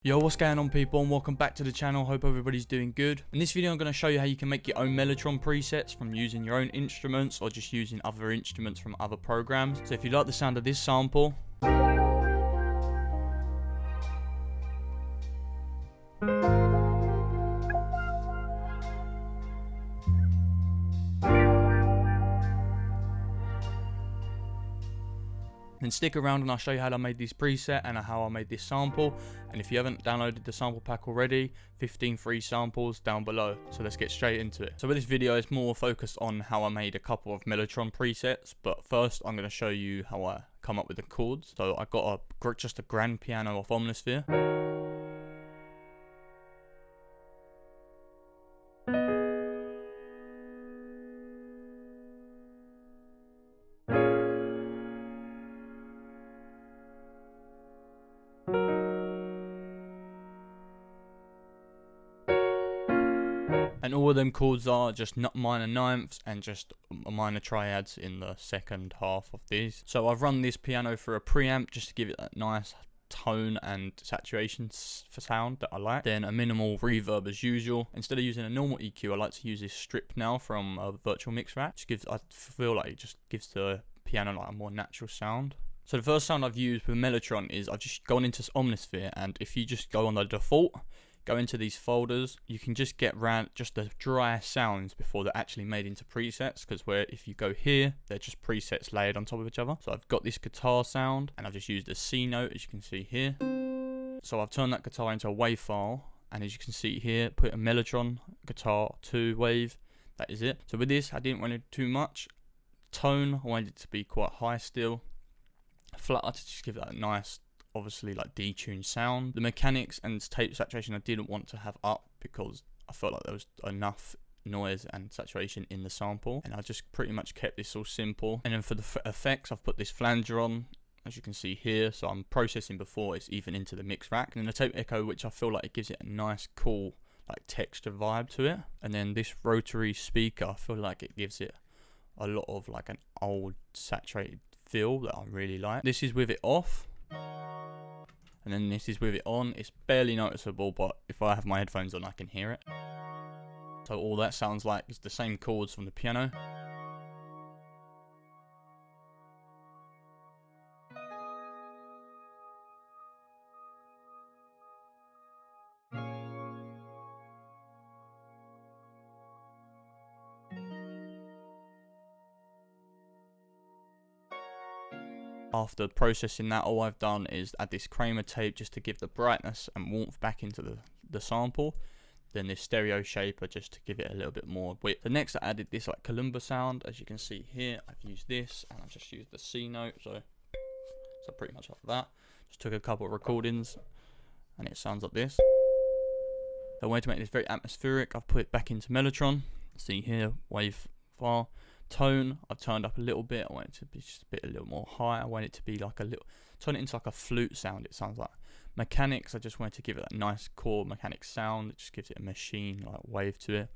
Yo, what's going on people, and welcome back to the channel. Hope everybody's doing good. In this video I'm going to show you how you can make your own Mellotron presets from using your own instruments or just using other instruments from other programs. So if you like the sound of this sample, then stick around and I'll show you how I made this preset and how I made this sample. And if you haven't downloaded the sample pack already, 15 free samples down below. So let's get straight into it. So with this video, it's more focused on how I made a couple of Mellotron presets. But first, I'm going to show you how I come up with the chords. So I got just a grand piano off Omnisphere. And all of them chords are just minor ninths and just minor triads in the second half of these. So I've run this piano through a preamp just to give it that nice tone and saturation for sound that I like. Then a minimal reverb as usual. Instead of using a normal EQ, I like to use this strip now from a virtual mix rack. I feel like it just gives the piano like a more natural sound. So the first sound I've used with Mellotron is I've just gone into Omnisphere, and if you just go on the default, go into these folders, you can just get just the dry sounds before they're actually made into presets, because if you go here, they're just presets layered on top of each other. So I've got this guitar sound and I've just used a C note, as you can see here. So I've turned that guitar into a wave file, and as you can see here, put a Mellotron guitar 2 wave. That is it. So with this, I didn't want it too much. Tone, I wanted it to be quite high still. Flutter to just give it that nice, obviously like detuned sound. The mechanics and tape saturation I didn't want to have up because I felt like there was enough noise and saturation in the sample, and I just pretty much kept this all simple. And then for the effects, I've put this flanger on, as you can see here, so I'm processing before it's even into the mix rack. And then the tape echo, which I feel like it gives it a nice cool like texture vibe to it. And then this rotary speaker, I feel like it gives it a lot of like an old saturated feel that I really like. This is with it off, and then this is with it on. It's barely noticeable, but if I have my headphones on, I can hear it. So all that sounds like is the same chords from the piano. After processing that, all I've done is add this Kramer tape just to give the brightness and warmth back into the sample. Then this stereo shaper just to give it a little bit more width. So next I added this like kalimba sound. As you can see here, I've used this, and I've just used the C note. So pretty much after that, just took a couple of recordings, and it sounds like this. I wanted to make this very atmospheric. I've put it back into Mellotron. See here, wave file. Tone, I've turned up a little bit. I want it to be just a little more high. I want it to be like turn it into like a flute sound, it sounds like. Mechanics, I just wanted to give it that nice core mechanic sound. It just gives it a machine like wave to it.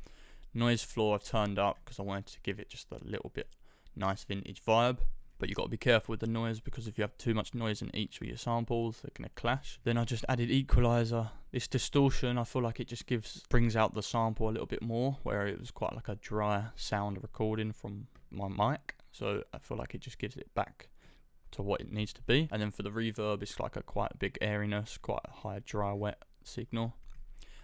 Noise floor I've turned up because I wanted to give it just a little bit nice vintage vibe. But you've got to be careful with the noise, because if you have too much noise in each of your samples, they're going to clash. Then I just added equalizer. This distortion, I feel like it just brings out the sample a little bit more, where it was quite like a dry sound recording from my mic. So I feel like it just gives it back to what it needs to be. And then for the reverb, it's like a quite big airiness, quite a high dry wet signal.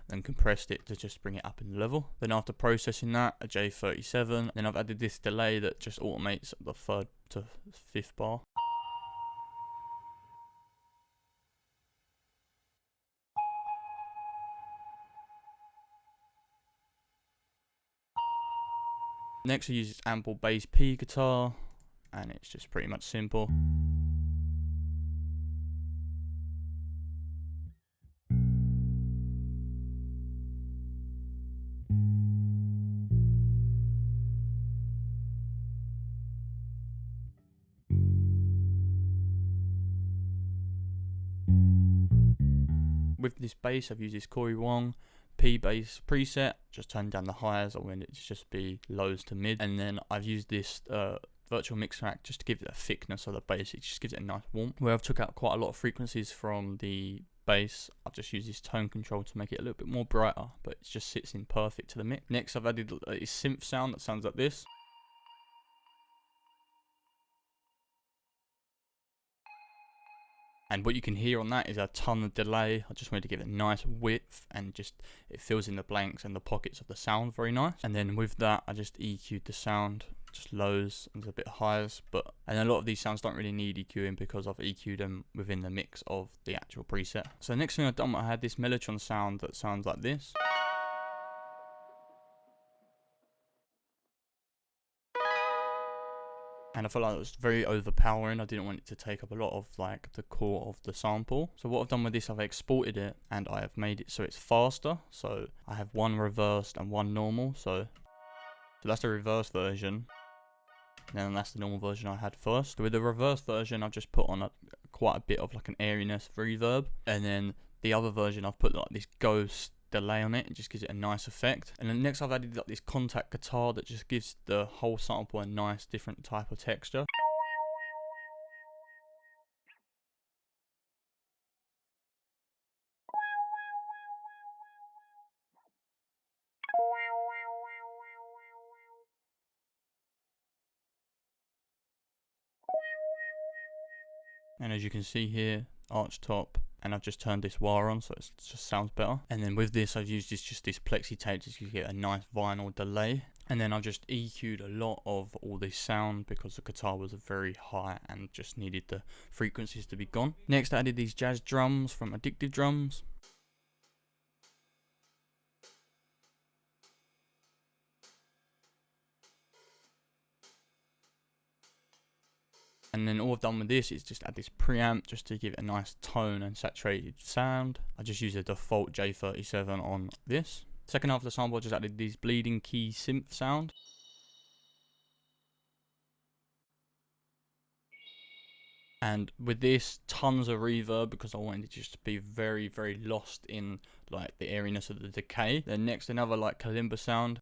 Then compressed it to just bring it up in level. Then after processing that, a J37. Then I've added this delay that just automates the 3rd to 5th bar. Next I use this ample bass P guitar, and it's just pretty much simple. With this bass, I've used this Corey Wong P bass preset, just turn down the highs. I want it to just be lows to mid, and then I've used this virtual mix rack just to give it a thickness of the bass. It just gives it a nice warmth, where I've took out quite a lot of frequencies from the bass, I've just used this tone control to make it a little bit more brighter, but it just sits in perfect to the mix. Next, I've added a synth sound that sounds like this. And what you can hear on that is a ton of delay. I just wanted to give it a nice width, and just it fills in the blanks and the pockets of the sound very nice. And then with that, I just EQ'd the sound, just lows and a bit highs. And a lot of these sounds don't really need EQing because I've EQ'd them within the mix of the actual preset. So the next thing I've done, I had this Mellotron sound that sounds like this. And I felt like it was very overpowering. I didn't want it to take up a lot of like the core of the sample. So what I've done with this, I've exported it and I have made it so it's faster. So I have one reversed and one normal. So that's the reverse version. And then that's the normal version I had first. So with the reverse version, I've just put on quite a bit of like an airiness reverb. And then the other version, I've put like this ghost delay on it. It just gives it a nice effect. And then next I've added like this contact guitar that just gives the whole sample a nice different type of texture. And as you can see here, arch top, and I've just turned this wire on so it just sounds better. And then with this, I've used just this plexi tape just to get a nice vinyl delay. And then I've just EQ'd a lot of all this sound because the guitar was very high and just needed the frequencies to be gone. Next, I added these jazz drums from Addictive Drums. And then all I've done with this is just add this preamp just to give it a nice tone and saturated sound. I just use a default J37 on this. Second half of the sample, I just added these bleeding key synth sound. And with this, tons of reverb because I wanted it just to be very, very lost in like the airiness of the decay. Then next, another like kalimba sound.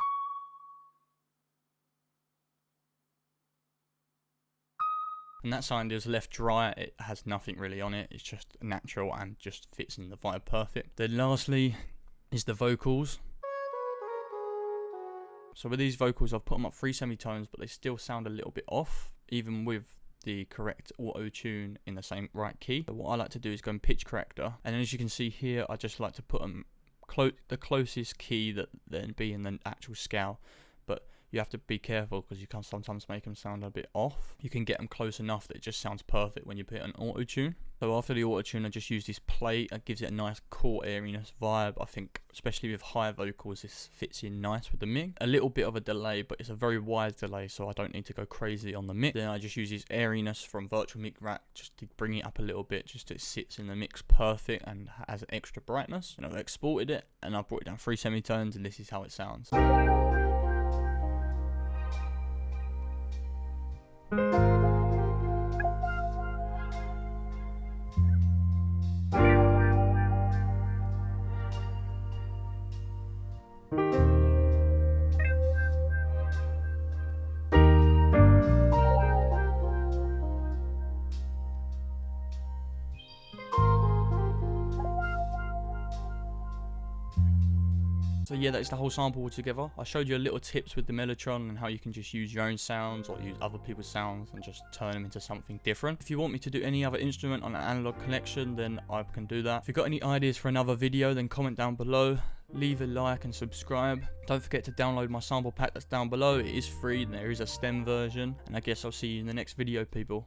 And that sound is left dry, it has nothing really on it, it's just natural and just fits in the vibe perfect. Then lastly is the vocals. So with these vocals, I've put them up 3 semitones, but they still sound a little bit off, even with the correct auto-tune in the same right key. So what I like to do is go and pitch corrector, and as you can see here, I just like to put them the closest key that then be in the actual scale. But you have to be careful because you can sometimes make them sound a bit off. You can get them close enough that it just sounds perfect when you put an auto-tune. So after the auto-tune, I just use this plate. It gives it a nice core airiness vibe. I think especially with high vocals, this fits in nice with the mix. A little bit of a delay, but it's a very wide delay, so I don't need to go crazy on the mix. Then I just use this airiness from Virtual Mic Rack just to bring it up a little bit, just so it sits in the mix perfect and has an extra brightness. And I've exported it and I brought it down 3 semitones, and this is how it sounds. So yeah, that's the whole sample altogether. I showed you a little tips with the Mellotron and how you can just use your own sounds or use other people's sounds and just turn them into something different. If you want me to do any other instrument on an analog collection, then I can do that. If you've got any ideas for another video, then comment down below. Leave a like and subscribe. Don't forget to download my sample pack that's down below. It is free and there is a stem version. And I guess I'll see you in the next video, people.